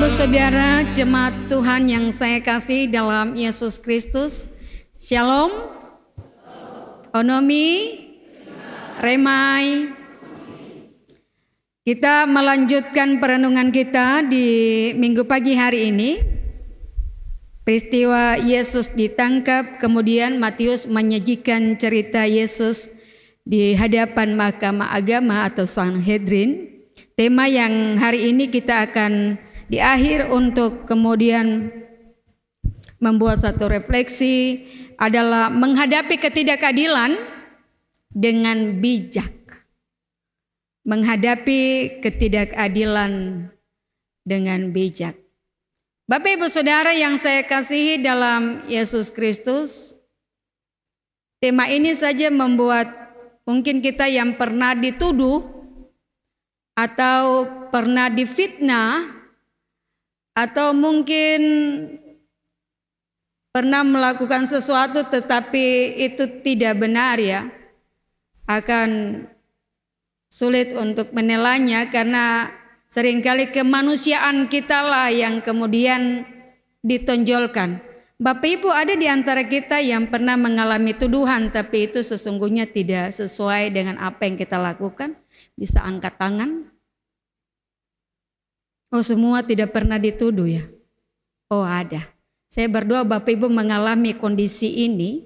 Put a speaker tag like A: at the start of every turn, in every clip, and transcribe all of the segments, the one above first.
A: Ibu saudara jemaat Tuhan yang saya kasih dalam Yesus Kristus, Shalom, Onomi, Remai. Kita melanjutkan perenungan kita di minggu pagi hari ini. Peristiwa Yesus ditangkap, kemudian Matius menyajikan cerita Yesus di hadapan Mahkamah Agama atau Sanhedrin. Tema yang hari ini kita akan di akhir untuk kemudian membuat satu refleksi adalah menghadapi ketidakadilan dengan bijak. Menghadapi ketidakadilan dengan bijak. Bapak Ibu Saudara yang saya kasihi dalam Yesus Kristus, tema ini saja membuat mungkin kita yang pernah dituduh atau pernah difitnah atau mungkin pernah melakukan sesuatu tetapi itu tidak benar ya, akan sulit untuk menilainya karena seringkali kemanusiaan kita lah yang kemudian ditonjolkan. Bapak Ibu, ada di antara kita yang pernah mengalami tuduhan tapi itu sesungguhnya tidak sesuai dengan apa yang kita lakukan? Bisa angkat tangan? Oh, semua tidak pernah dituduh ya? Oh, ada. Saya berdoa Bapak Ibu mengalami kondisi ini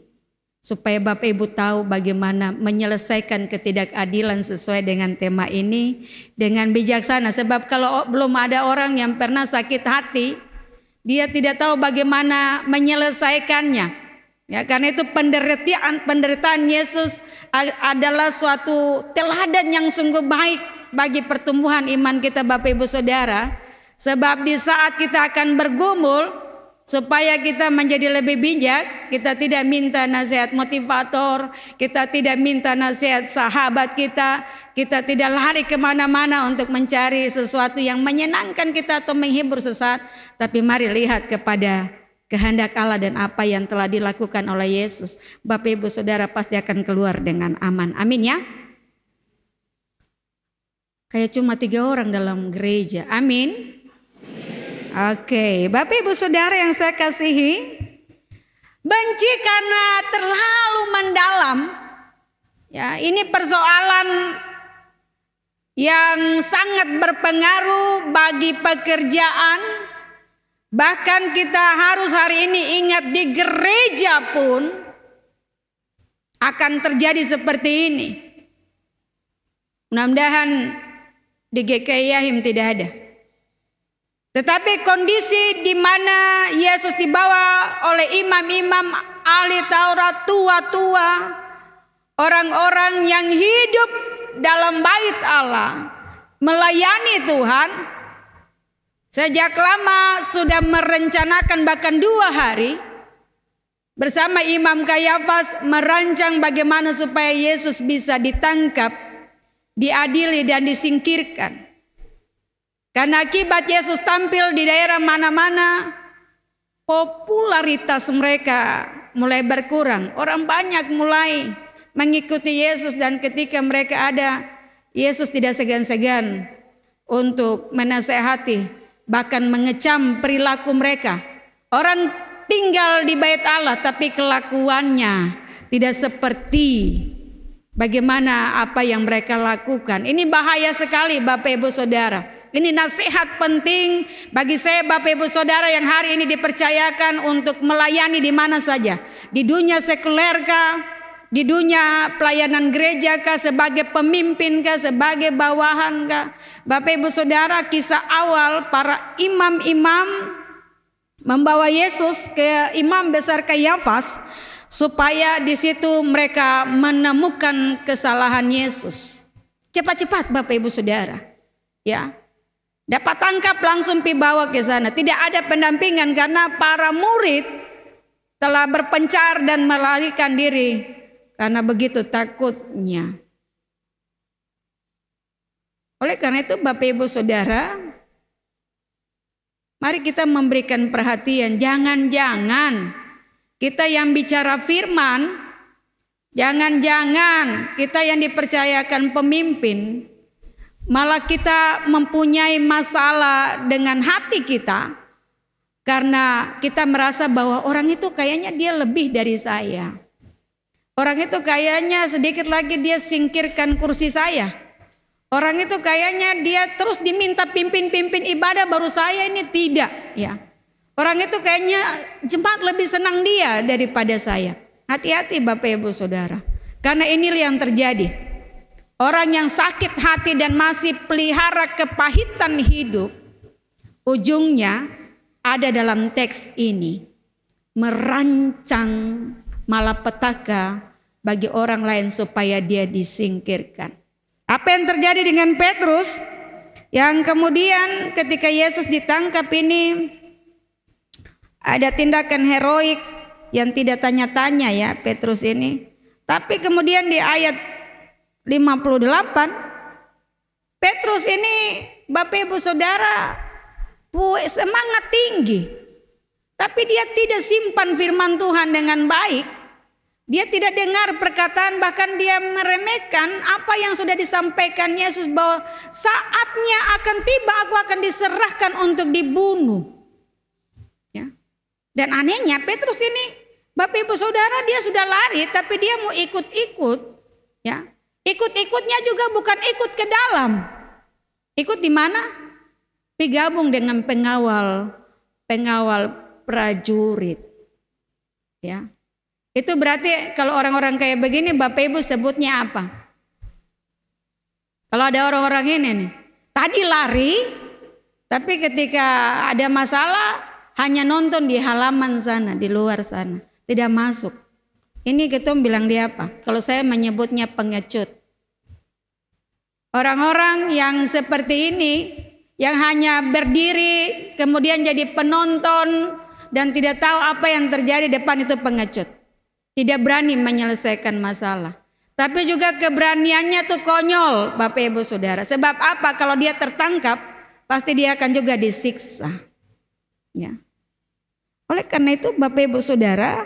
A: supaya Bapak Ibu tahu bagaimana menyelesaikan ketidakadilan sesuai dengan tema ini dengan bijaksana. Sebab kalau belum ada orang yang pernah sakit hati, dia tidak tahu bagaimana menyelesaikannya. Ya, karena itu penderitaan Yesus adalah suatu teladan yang sungguh baik bagi pertumbuhan iman kita Bapak Ibu Saudara. Sebab di saat kita akan bergumul supaya kita menjadi lebih bijak, kita tidak minta nasihat motivator, kita tidak minta nasihat sahabat kita tidak lari kemana-mana untuk mencari sesuatu yang menyenangkan kita atau menghibur sesaat, tapi mari lihat kepada kehendak Allah dan apa yang telah dilakukan oleh Yesus. Bapak Ibu Saudara pasti akan keluar dengan aman. Amin ya. Kayak cuma 3 orang dalam gereja. Amin. Oke, Bapak Ibu Saudara yang saya kasihi, benci karena terlalu mendalam. Ya, ini persoalan yang sangat berpengaruh bagi pekerjaan. Bahkan kita harus hari ini ingat di gereja pun akan terjadi seperti ini. Mudah-mudahan di GKI Yahim tidak ada. Tetapi kondisi di mana Yesus dibawa oleh imam-imam ahli Taurat, tua-tua, orang-orang yang hidup dalam bait Allah, melayani Tuhan, sejak lama sudah merencanakan bahkan 2 hari bersama Imam Kayafas merancang bagaimana supaya Yesus bisa ditangkap, diadili dan disingkirkan. Karena akibat Yesus tampil di daerah mana-mana, popularitas mereka mulai berkurang. Orang banyak mulai mengikuti Yesus dan ketika mereka ada, Yesus tidak segan-segan untuk menasehati, bahkan mengecam perilaku mereka. Orang tinggal di bait Allah tapi kelakuannya tidak seperti bagaimana apa yang mereka lakukan. Ini bahaya sekali Bapak Ibu Saudara. Ini nasihat penting bagi saya Bapak Ibu Saudara yang hari ini dipercayakan untuk melayani di mana saja. Di dunia sekuler kah? Di dunia pelayanan gereja kah? Sebagai pemimpin kah? Sebagai bawahan kah? Bapak Ibu Saudara, kisah awal para imam-imam membawa Yesus ke imam besar Kayafas supaya di situ mereka menemukan kesalahan Yesus. Cepat-cepat Bapak Ibu Saudara, ya, dapat tangkap langsung dibawa ke sana. Tidak ada pendampingan karena para murid telah berpencar dan melarikan diri karena begitu takutnya. Oleh karena itu Bapak Ibu Saudara, mari kita memberikan perhatian. Jangan-jangan kita yang bicara firman, jangan-jangan kita yang dipercayakan pemimpin Malah kita mempunyai masalah dengan hati kita karena kita merasa bahwa orang itu kayaknya dia lebih dari saya. Orang itu kayaknya sedikit lagi dia singkirkan kursi saya. Orang itu kayaknya dia terus diminta pimpin ibadah baru saya ini tidak, ya. Orang itu kayaknya jemaat lebih senang dia daripada saya. Hati-hati Bapak Ibu Saudara. Karena inilah yang terjadi. Orang yang sakit hati dan masih pelihara kepahitan hidup, ujungnya ada dalam teks ini. Merancang malapetaka bagi orang lain supaya dia disingkirkan. Apa yang terjadi dengan Petrus? Yang kemudian ketika Yesus ditangkap ini ada tindakan heroik yang tidak tanya-tanya ya Petrus ini. Tapi kemudian di ayat 58 Petrus ini Bapak Ibu Saudara semangat tinggi. Tapi dia tidak simpan firman Tuhan dengan baik. Dia tidak dengar perkataan, bahkan dia meremehkan apa yang sudah disampaikan Yesus bahwa saatnya akan tiba aku akan diserahkan untuk dibunuh. Ya. Dan anehnya Petrus ini, Bapak Ibu Saudara, dia sudah lari tapi dia mau ikut-ikut. Ya. Ikut-ikutnya juga bukan ikut ke dalam. Ikut di mana? Bergabung dengan pengawal prajurit. Ya. Itu berarti kalau orang-orang kayak begini Bapak Ibu sebutnya apa? Kalau ada orang-orang ini nih, tadi lari, tapi ketika ada masalah hanya nonton di halaman sana, di luar sana, tidak masuk. Ini ketum bilang dia apa? Kalau saya menyebutnya pengecut. Orang-orang yang seperti ini, yang hanya berdiri kemudian jadi penonton dan tidak tahu apa yang terjadi depan, itu pengecut. Tidak berani menyelesaikan masalah. Tapi juga keberaniannya tuh konyol Bapak Ibu Saudara. Sebab apa? Kalau dia tertangkap pasti dia akan juga disiksa. Ya. Oleh karena itu Bapak Ibu Saudara,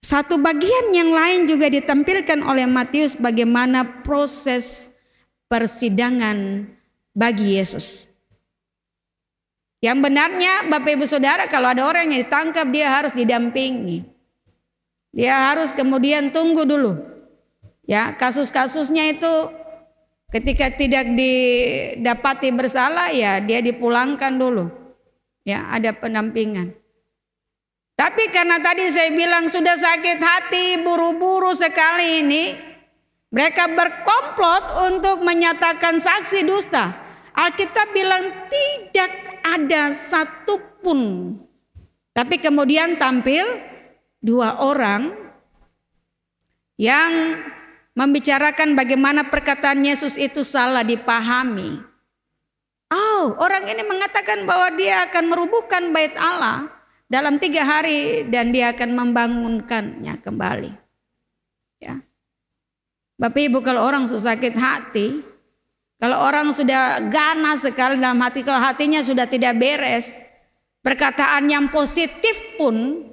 A: satu bagian yang lain juga ditampilkan oleh Matius bagaimana proses persidangan bagi Yesus. Yang benarnya Bapak Ibu Saudara, kalau ada orang yang ditangkap dia harus didampingi. Dia harus kemudian tunggu dulu. Ya, kasus-kasusnya itu ketika tidak didapati bersalah ya dia dipulangkan dulu. Ya, ada pendampingan. Tapi karena tadi saya bilang sudah sakit hati, buru-buru sekali ini, mereka berkomplot untuk menyatakan saksi dusta. Alkitab bilang tidak ada satupun. Tapi kemudian tampil dua orang yang membicarakan bagaimana perkataan Yesus itu salah dipahami. Oh, orang ini mengatakan bahwa dia akan merubuhkan bait Allah dalam 3 hari dan dia akan membangunkannya kembali. Ya. Bapak Ibu, kalau orang sudah sakit hati, kalau orang sudah ganas sekali dalam hati, kalau hatinya sudah tidak beres, perkataan yang positif pun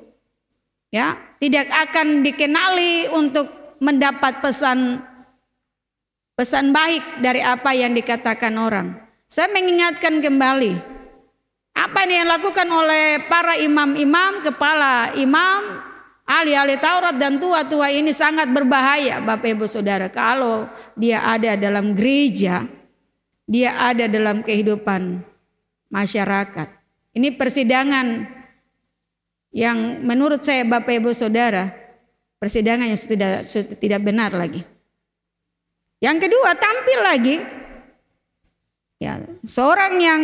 A: ya tidak akan dikenali untuk mendapat pesan baik dari apa yang dikatakan orang. Saya mengingatkan kembali apa yang dilakukan oleh para imam-imam, kepala imam, ahli-ahli Taurat dan tua-tua ini sangat berbahaya Bapak Ibu Saudara. Kalau dia ada dalam gereja, dia ada dalam kehidupan masyarakat. Ini persidangan yang menurut saya Bapak Ibu Saudara, persidangan yang sudah tidak benar lagi. Yang kedua, tampil lagi ya, seorang yang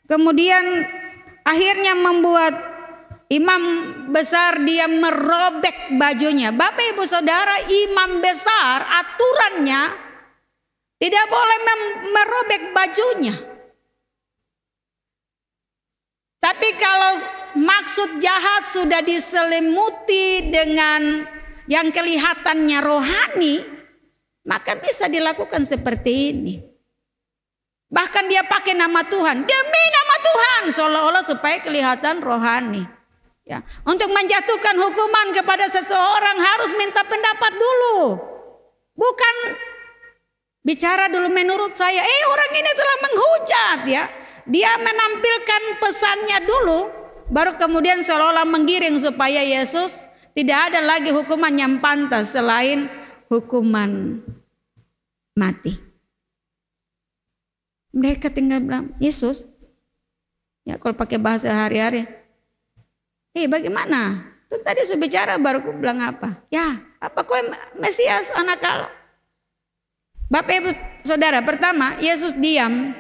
A: kemudian akhirnya membuat imam besar dia merobek bajunya. Bapak Ibu Saudara, imam besar aturannya tidak boleh merobek bajunya. Tapi kalau maksud jahat sudah diselimuti dengan yang kelihatannya rohani, maka bisa dilakukan seperti ini. Bahkan dia pakai nama Tuhan, demi nama Tuhan, seolah-olah supaya kelihatan rohani. Ya, untuk menjatuhkan hukuman kepada seseorang harus minta pendapat dulu. Bukan bicara dulu menurut saya. Orang ini telah menghujat ya. Dia menampilkan pesannya dulu, baru kemudian seolah-olah menggiring supaya Yesus tidak ada lagi hukuman yang pantas selain hukuman mati. Mereka tinggal bilang, Yesus, ya kalau pakai bahasa hari-hari, bagaimana? Tuh tadi saya bicara baru aku bilang apa? Ya, apa kau Mesias anak Allah? Bapak Ibu Saudara, pertama Yesus diam.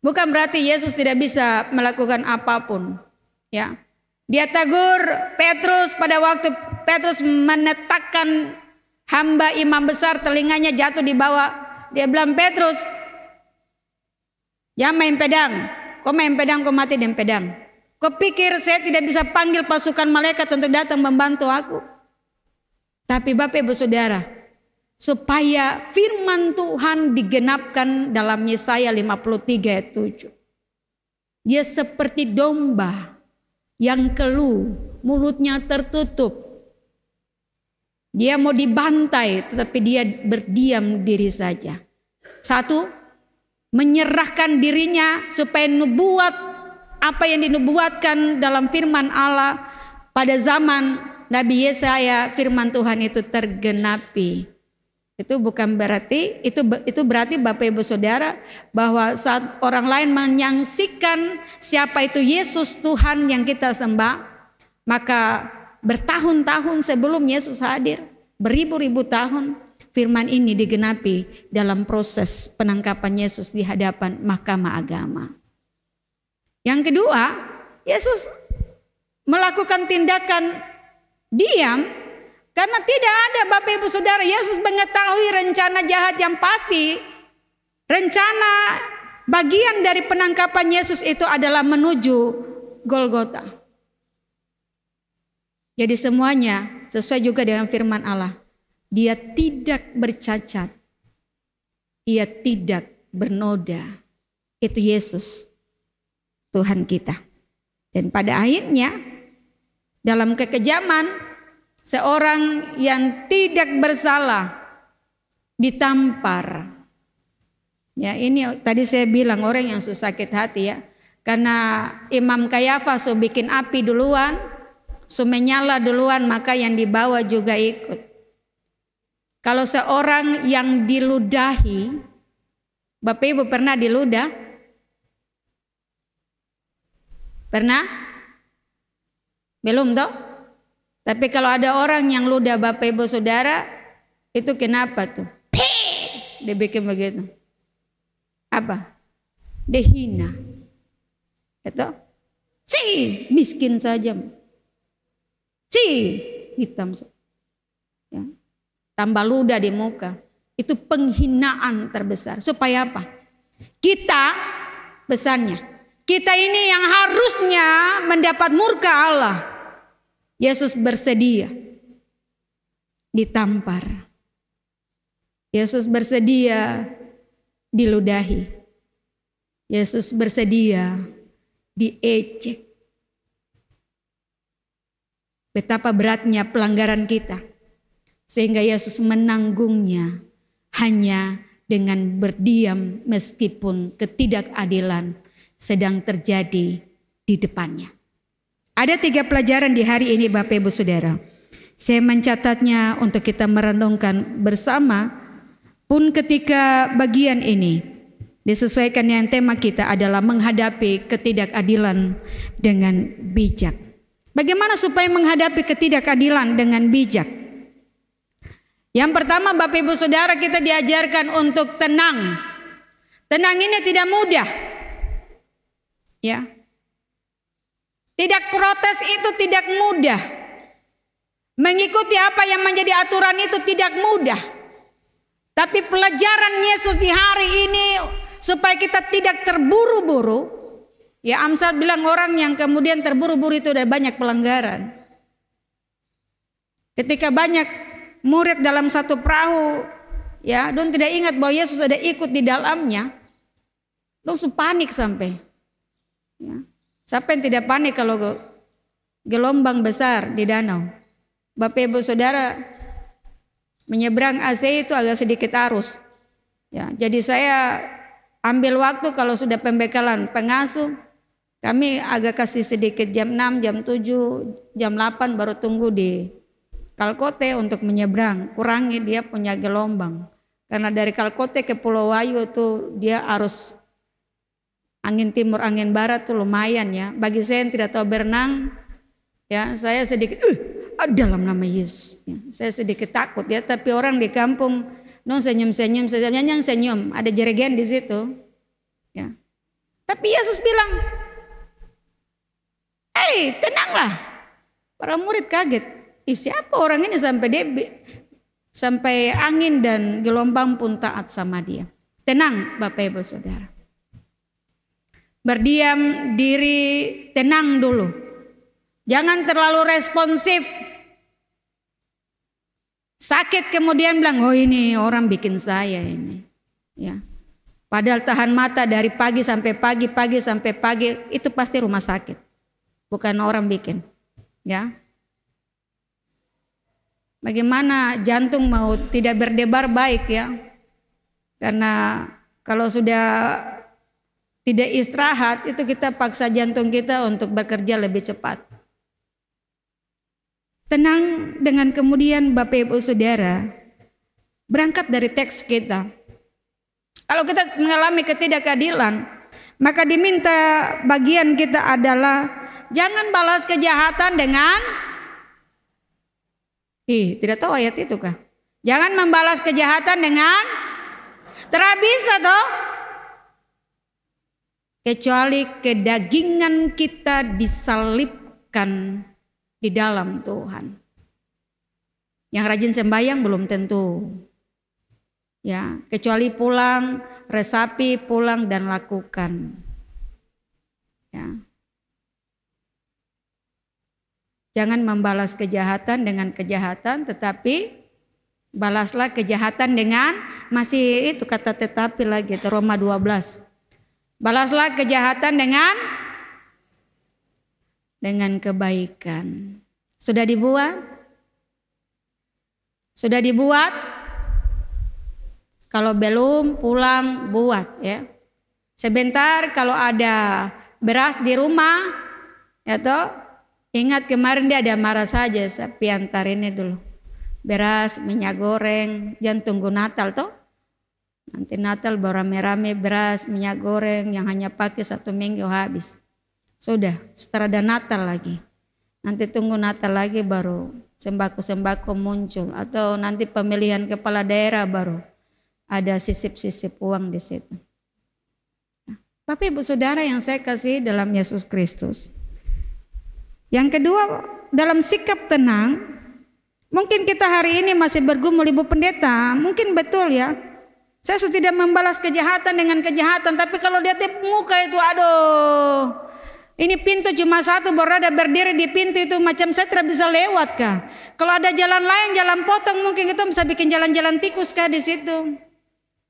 A: Bukan berarti Yesus tidak bisa melakukan apapun. Ya, Dia tegur Petrus pada waktu Petrus menetakkan hamba imam besar, telinganya jatuh di bawah. Dia bilang, Petrus, jangan main pedang. Kau main pedang, kau mati dengan pedang. Kau pikir saya tidak bisa panggil pasukan malaikat untuk datang membantu aku? Tapi Bapak Ibu Saudara, supaya firman Tuhan digenapkan dalam Yesaya 53 ayat 7. Dia seperti domba yang keluh, mulutnya tertutup. Dia mau dibantai, tetapi dia berdiam diri saja. Satu, menyerahkan dirinya supaya nubuat apa yang dinubuatkan dalam firman Allah pada zaman Nabi Yesaya, firman Tuhan itu tergenapi. Itu bukan berarti itu berarti Bapak Ibu Saudara bahwa saat orang lain menyaksikan siapa itu Yesus Tuhan yang kita sembah, maka bertahun-tahun sebelum Yesus hadir, beribu-ribu tahun firman ini digenapi dalam proses penangkapan Yesus di hadapan mahkamah agama. Yang kedua, Yesus melakukan tindakan diam karena tidak ada, Bapak Ibu Saudara, Yesus mengetahui rencana jahat yang pasti. Rencana bagian dari penangkapan Yesus itu adalah menuju Golgota. Jadi semuanya sesuai juga dengan firman Allah. Dia tidak bercacat. Ia tidak bernoda. Itu Yesus, Tuhan kita. Dan pada akhirnya dalam kekejaman seorang yang tidak bersalah ditampar. Ya, ini tadi saya bilang orang yang sakit hati ya. Karena Imam Kayafas bikin api duluan, menyala duluan, maka yang dibawa juga ikut. Kalau seorang yang diludahi, Bapak Ibu pernah diludah? Pernah? Belum toh? Tapi kalau ada orang yang ludah Bapak Ibu Saudara, itu kenapa tuh? Dia bikin begitu. Apa? Dia hina. Itu? Miskin saja. Hitam saja. Ya. Tambah ludah di muka. Itu penghinaan terbesar. Supaya apa? Kita, pesannya, kita ini yang harusnya mendapat murka Allah, Yesus bersedia ditampar. Yesus bersedia diludahi. Yesus bersedia diejek. Betapa beratnya pelanggaran kita, sehingga Yesus menanggungnya hanya dengan berdiam meskipun ketidakadilan sedang terjadi di depannya. Ada 3 pelajaran di hari ini Bapak Ibu Saudara. Saya mencatatnya untuk kita merenungkan bersama. Pun ketika bagian ini disesuaikan dengan tema kita adalah menghadapi ketidakadilan dengan bijak. Bagaimana supaya menghadapi ketidakadilan dengan bijak? Yang pertama Bapak Ibu Saudara, kita diajarkan untuk tenang. Tenang ini tidak mudah. Ya. Tidak protes itu tidak mudah. Mengikuti apa yang menjadi aturan itu tidak mudah. Tapi pelajaran Yesus di hari ini supaya kita tidak terburu-buru. Ya, Amsal bilang orang yang kemudian terburu-buru itu udah banyak pelanggaran. Ketika banyak murid dalam satu perahu, ya, don tidak ingat bahwa Yesus ada ikut di dalamnya, don panik sampai. Ya. Siapa yang tidak panik kalau gelombang besar di danau? Bapak Ibu Saudara, menyeberang AC itu agak sedikit arus. Ya, jadi saya ambil waktu kalau sudah pembekalan pengasuh, kami agak kasih sedikit jam 6, jam 7, jam 8 baru tunggu di Kalkote untuk menyeberang, kurangi dia punya gelombang. Karena dari Kalkote ke Pulau Wayu itu dia arus angin timur, angin barat tuh lumayan ya. Bagi saya yang tidak tahu berenang, ya saya sedikit dalam nama Yesus. Ya, saya sedikit takut ya. Tapi orang di kampung senyum-senyum, senyum, ada jerigen di situ. Ya. Tapi Yesus bilang, tenanglah. Para murid kaget. Siapa orang ini sampai angin dan gelombang pun taat sama dia. Tenang Bapak Ibu Saudara. Berdiam diri, tenang dulu. Jangan terlalu responsif. Sakit kemudian bilang, ini orang bikin saya ini. Ya. Padahal tahan mata dari pagi sampai pagi, pagi sampai pagi, itu pasti rumah sakit. Bukan orang bikin. Ya. Bagaimana jantung mau tidak berdebar baik ya. Karena kalau sudah tidak istirahat, itu kita paksa jantung kita untuk bekerja lebih cepat. Tenang dengan kemudian Bapak Ibu Saudara, berangkat dari teks kita. Kalau kita mengalami ketidakadilan, maka diminta bagian kita adalah jangan balas kejahatan dengan tidak tahu ayat itu kah? Jangan membalas kejahatan dengan bisa toh? Kecuali kedagingan kita disalibkan di dalam Tuhan. Yang rajin sembahyang belum tentu. Ya, kecuali pulang, resapi, pulang dan lakukan. Ya. Jangan membalas kejahatan dengan kejahatan, tetapi balaslah kejahatan dengan masih itu kata tetapi lagi itu Roma 12. Balaslah kejahatan dengan kebaikan. Sudah dibuat? Sudah dibuat? Kalau belum pulang buat ya. Sebentar kalau ada beras di rumah ya toh, ingat kemarin dia ada marah saja, tapi antar ini dulu. Beras, minyak goreng, jangan tunggu Natal toh. Nanti Natal baru rame-rame beras, minyak goreng yang hanya pakai 1 minggu habis. Sudah, setelah ada Natal lagi. Nanti tunggu Natal lagi baru sembako-sembako muncul. Atau nanti pemilihan kepala daerah baru ada sisip-sisip uang di situ. Bapak Ibu Saudara yang saya kasih dalam Yesus Kristus. Yang kedua, dalam sikap tenang, mungkin kita hari ini masih bergumul Ibu Pendeta, mungkin betul ya. Saya tidak membalas kejahatan dengan kejahatan, tapi kalau lihat di muka itu, aduh, ini pintu cuma satu, baru ada berdiri di pintu itu, macam saya tidak bisa lewat kah? Kalau ada jalan lain, jalan potong, mungkin kita bisa bikin jalan-jalan tikus kah di situ?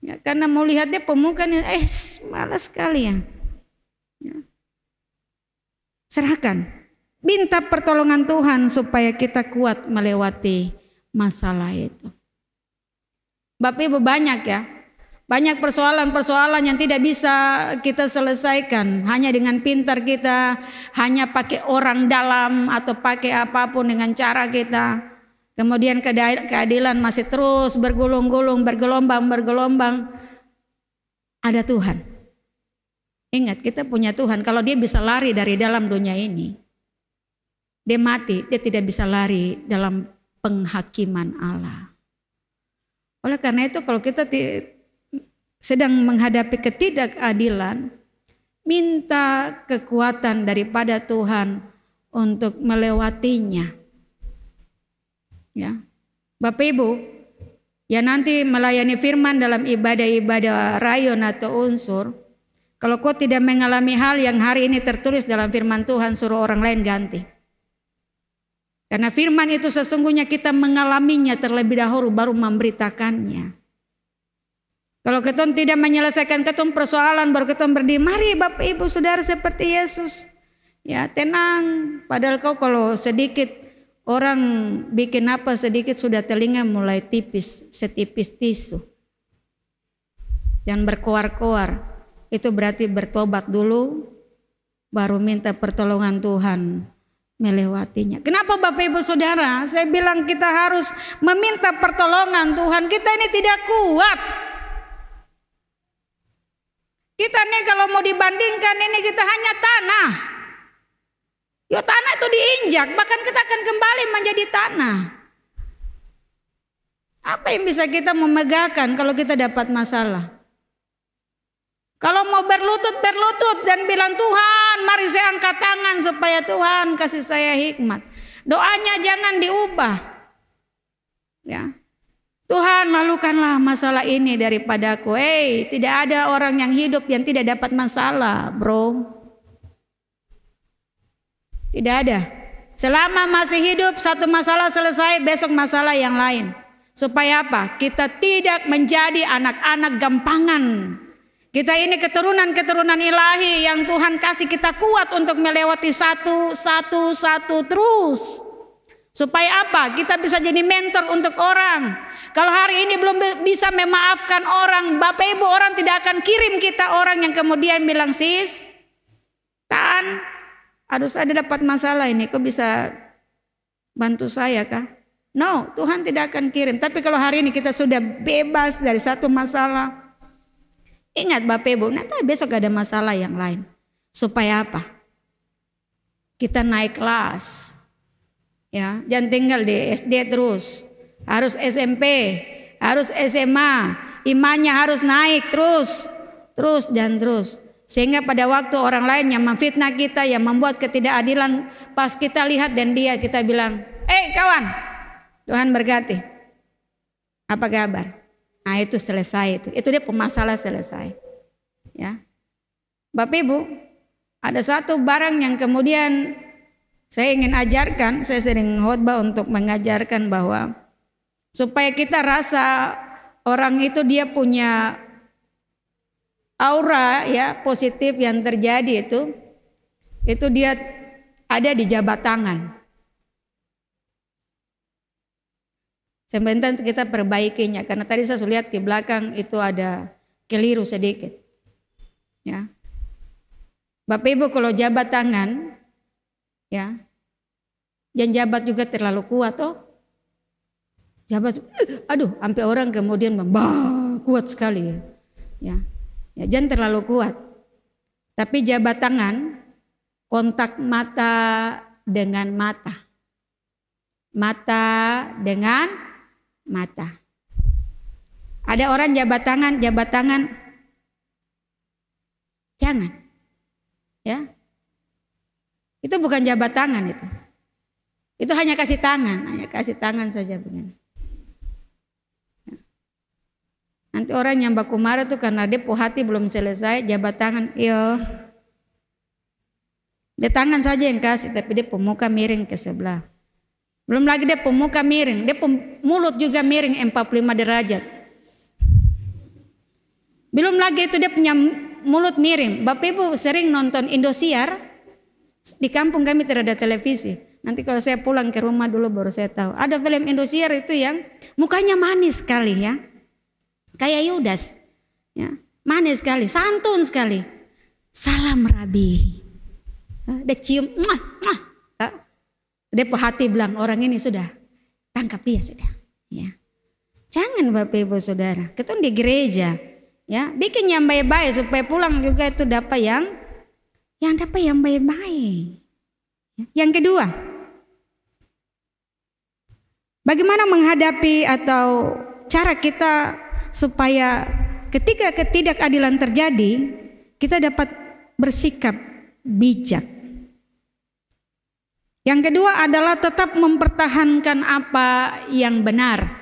A: Ya, karena mau lihat dia pemukanya, malas sekali ya. Serahkan, minta pertolongan Tuhan supaya kita kuat melewati masalah itu. Bapak Ibu banyak ya. Banyak persoalan-persoalan yang tidak bisa kita selesaikan hanya dengan pintar kita, hanya pakai orang dalam atau pakai apapun dengan cara kita. Kemudian keadilan masih terus bergulung-gulung, bergelombang. Ada Tuhan. Ingat, kita punya Tuhan. Kalau dia bisa lari dari dalam dunia ini, dia mati, dia tidak bisa lari dalam penghakiman Allah. Oleh karena itu kalau kita sedang menghadapi ketidakadilan, minta kekuatan daripada Tuhan untuk melewatinya. Ya, Bapak Ibu, ya nanti melayani firman dalam ibadah-ibadah rayon atau unsur, kalau kau tidak mengalami hal yang hari ini tertulis dalam firman Tuhan, suruh orang lain ganti. Karena firman itu sesungguhnya kita mengalaminya terlebih dahulu baru memberitakannya. Kalau kita tidak menyelesaikan persoalan baru kita berdiri, mari Bapak Ibu Saudara seperti Yesus. Ya tenang, padahal kau kalau sedikit orang bikin apa sedikit sudah telinga mulai tipis, setipis tisu. Jangan berkoar-koar. Itu berarti bertobat dulu, baru minta pertolongan Tuhan melewatinya. Kenapa Bapak Ibu Saudara? Saya bilang kita harus meminta pertolongan Tuhan. Kita ini tidak kuat. Kita ini kalau mau dibandingkan ini kita hanya tanah. Ya tanah itu diinjak, bahkan kita akan kembali menjadi tanah. Apa yang bisa kita memegahkan kalau kita dapat masalah? Kalau mau berlutut dan bilang Tuhan, mari saya angkat tangan supaya Tuhan kasih saya hikmat. Doanya jangan diubah. Ya. Tuhan, lalukanlah masalah ini daripadaku. Tidak ada orang yang hidup yang tidak dapat masalah, bro. Tidak ada. Selama masih hidup, satu masalah selesai, besok masalah yang lain. Supaya apa? Kita tidak menjadi anak-anak gampangan. Kita ini keturunan-keturunan ilahi yang Tuhan kasih kita kuat untuk melewati satu terus. Supaya apa? Kita bisa jadi mentor untuk orang. Kalau hari ini belum bisa memaafkan orang, Bapak Ibu, orang tidak akan kirim kita orang yang kemudian bilang, sis, Tan, harus ada dapat masalah ini, kok bisa bantu saya kah? No, Tuhan tidak akan kirim. Tapi kalau hari ini kita sudah bebas dari satu masalah, ingat Bapak Ibu, nanti besok ada masalah yang lain. Supaya apa? Kita naik kelas. Ya, jangan tinggal di SD terus. Harus SMP, harus SMA. Imannya harus naik terus dan terus. Sehingga pada waktu orang lain yang memfitnah kita, yang membuat ketidakadilan, pas kita lihat dan kita bilang, kawan, Tuhan berkati. Apa kabar? Nah itu selesai itu dia pemasalah selesai. Ya, Bapak Ibu, ada satu barang yang kemudian saya ingin ajarkan. Saya sering khotbah untuk mengajarkan bahwa supaya kita rasa orang itu dia punya aura ya positif yang terjadi itu dia ada di jabat tangan. Sebentar kita perbaikinya karena tadi saya lihat di belakang itu ada keliru sedikit. Ya. Bapak Ibu kalau jabat tangan ya. Jangan jabat juga terlalu kuat Jabat sampai orang kemudian kuat sekali ya. Ya, jangan terlalu kuat. Tapi jabat tangan kontak mata dengan mata. Mata dengan mata. Ada orang jabat tangan. Jangan. Ya. Itu bukan jabat tangan itu. Itu hanya kasih tangan saja begini. Nanti orang yang baku marah tuh karena dia hati belum selesai, jabat tangan, iya. Dia tangan saja yang kasih, tapi dia pemuka miring ke sebelah. Belum lagi dia pemuka miring, dia mulut juga miring 45 derajat. Belum lagi itu dia punya mulut miring. Bapak Ibu sering nonton Indosiar? Di kampung kami tidak ada televisi. Nanti kalau saya pulang ke rumah dulu baru saya tahu. Ada film Indosiar itu yang mukanya manis sekali ya. Kayak Yudas, ya, manis sekali, santun sekali. Salam Rabi. Dia cium, dia hati bilang orang ini sudah tangkap dia sudah. Ya, jangan Bapak Ibu Saudara, kita di gereja, ya, bikin yang baik-baik supaya pulang juga itu dapat yang baik-baik. Yang kedua, bagaimana menghadapi atau cara kita supaya ketika ketidakadilan terjadi, kita dapat bersikap bijak. Yang kedua adalah tetap mempertahankan apa yang benar.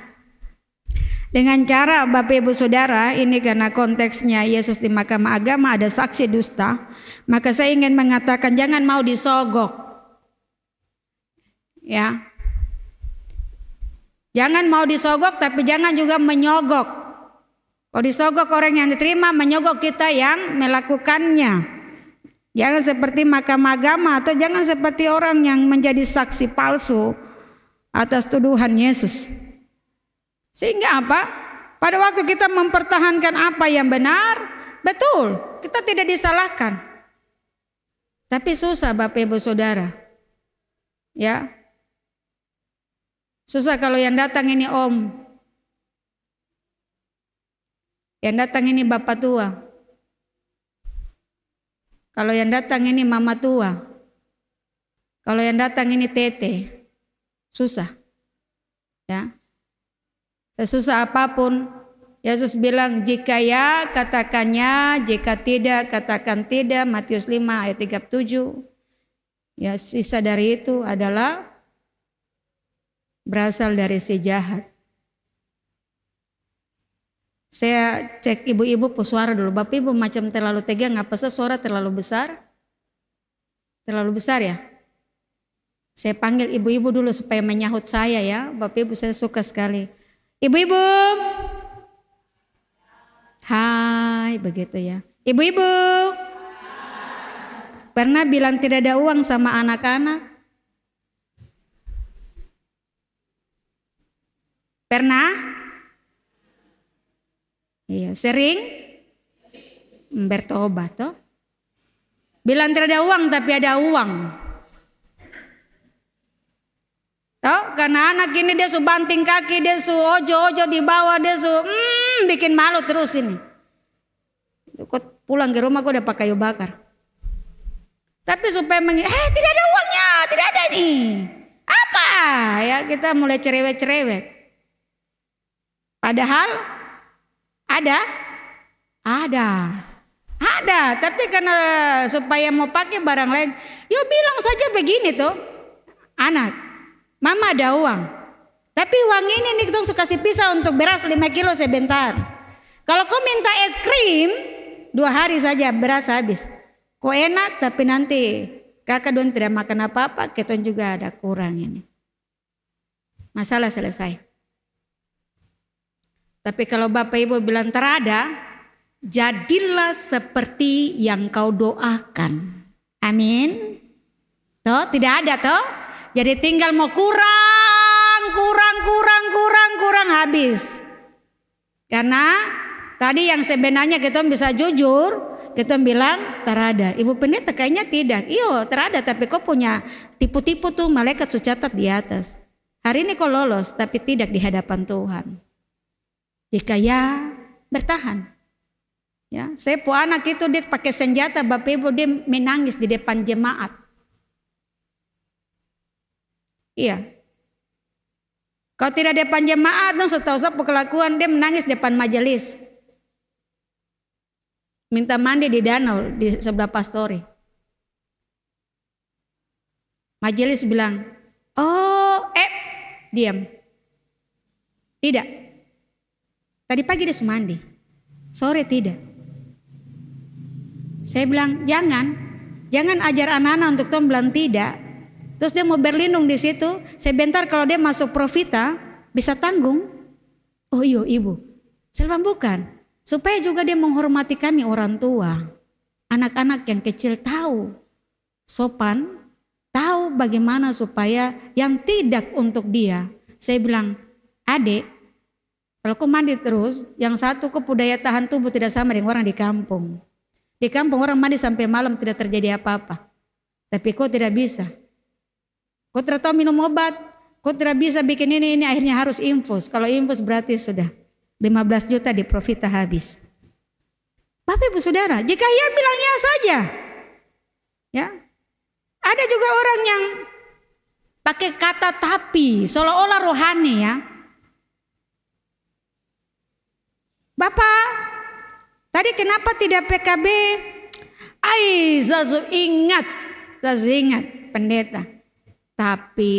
A: Dengan cara Bapak Ibu Saudara, ini karena konteksnya Yesus di Mahkamah Agama ada saksi dusta, maka saya ingin mengatakan jangan mau disogok. Ya. Jangan mau disogok tapi jangan juga menyogok. Kalau disogok orang yang diterima, menyogok kita yang melakukannya. Jangan seperti Mahkamah Agama atau jangan seperti orang yang menjadi saksi palsu atas tuduhan Yesus. Sehingga apa? Pada waktu kita mempertahankan apa yang benar, betul, kita tidak disalahkan. Tapi susah Bapak Ibu Saudara. Ya. Susah kalau yang datang ini om. Yang datang ini bapak tua. Kalau yang datang ini mama tua. Kalau yang datang ini tete. Susah. Ya. Sesusah apapun, Yesus bilang jika ya katakannya, jika tidak katakan tidak. Matius 5 ayat 37. Ya, sisa dari itu adalah berasal dari si jahat. Saya cek ibu-ibu suara dulu. Bapak ibu macam terlalu tegang, apa sih suara terlalu besar? Terlalu besar ya? Saya panggil ibu-ibu dulu supaya menyahut saya ya. Bapak ibu saya suka sekali. Ibu-ibu. Hai, begitu ya. Ibu-ibu. Pernah bilang tidak ada uang sama anak-anak? Pernah? Iya, sering bertobat toh. Bilang tidak ada uang tapi ada uang. Toh, karena anak ini dia su banting kaki, dia su ojo-ojo di bawah, dia su bikin malu terus ini. Kok pulang ke rumah kok udah pakai kayu bakar. Tapi supaya tidak ada uangnya, tidak ada nih. Apa? Ya kita mulai cerewet-cerewet. Padahal ada, tapi karena supaya mau pakai barang lain, yuk bilang saja begini tuh, anak, mama ada uang, tapi uang ini nih kita suka kasih pisah untuk beras 5 kilo sebentar. Kalau kau minta es krim 2 hari saja beras habis. Kok enak tapi nanti kakak don tidak makan apa-apa, keton juga ada kurang ini. Masalah selesai. Tapi kalau Bapak Ibu bilang terada, jadilah seperti yang kau doakan. Amin. Toh, tidak ada toh. Jadi tinggal mau kurang habis. Karena tadi yang sebenarnya kita bisa jujur, kita bilang terada. Ibu pendeta kayaknya tidak. Iyo terada, tapi kau punya tipu-tipu tuh malaikat catat di atas. Hari ini kau lolos tapi tidak di hadapan Tuhan. Jika ya bertahan. Ya, saya punya anak itu dia pakai senjata, Bapak Ibu dia menangis di depan jemaat. Iya. Kalau tidak depan jemaat, dong setahu saya kelakuan dia menangis depan majelis. Minta mandi di danau di sebelah pastori. Majelis bilang, diam. Tidak. Tadi pagi dia mandi, sore tidak. Saya bilang jangan ajar anak-anak untuk tom bilang tidak. Terus dia mau berlindung di situ. Sebentar kalau dia masuk profita bisa tanggung. Oh iya ibu, saya bilang bukan. Supaya juga dia menghormati kami orang tua. Anak-anak yang kecil tahu sopan, tahu bagaimana supaya yang tidak untuk dia. Saya bilang adik. Kalau kau mandi terus, yang satu kau daya tahan tubuh tidak sama dengan orang di kampung. Di kampung orang mandi sampai malam tidak terjadi apa-apa. Tapi kau tidak bisa. Kau tidak tahu minum obat, kau tidak bisa bikin ini akhirnya harus infus. Kalau infus berarti sudah 15 juta di profita habis. Bapak Ibu Saudara, jika ia bilangnya saja. Ya. Ada juga orang yang pakai kata tapi, seolah-olah rohani ya. Bapak, tadi kenapa tidak PKB? Zazu ingat pendeta. Tapi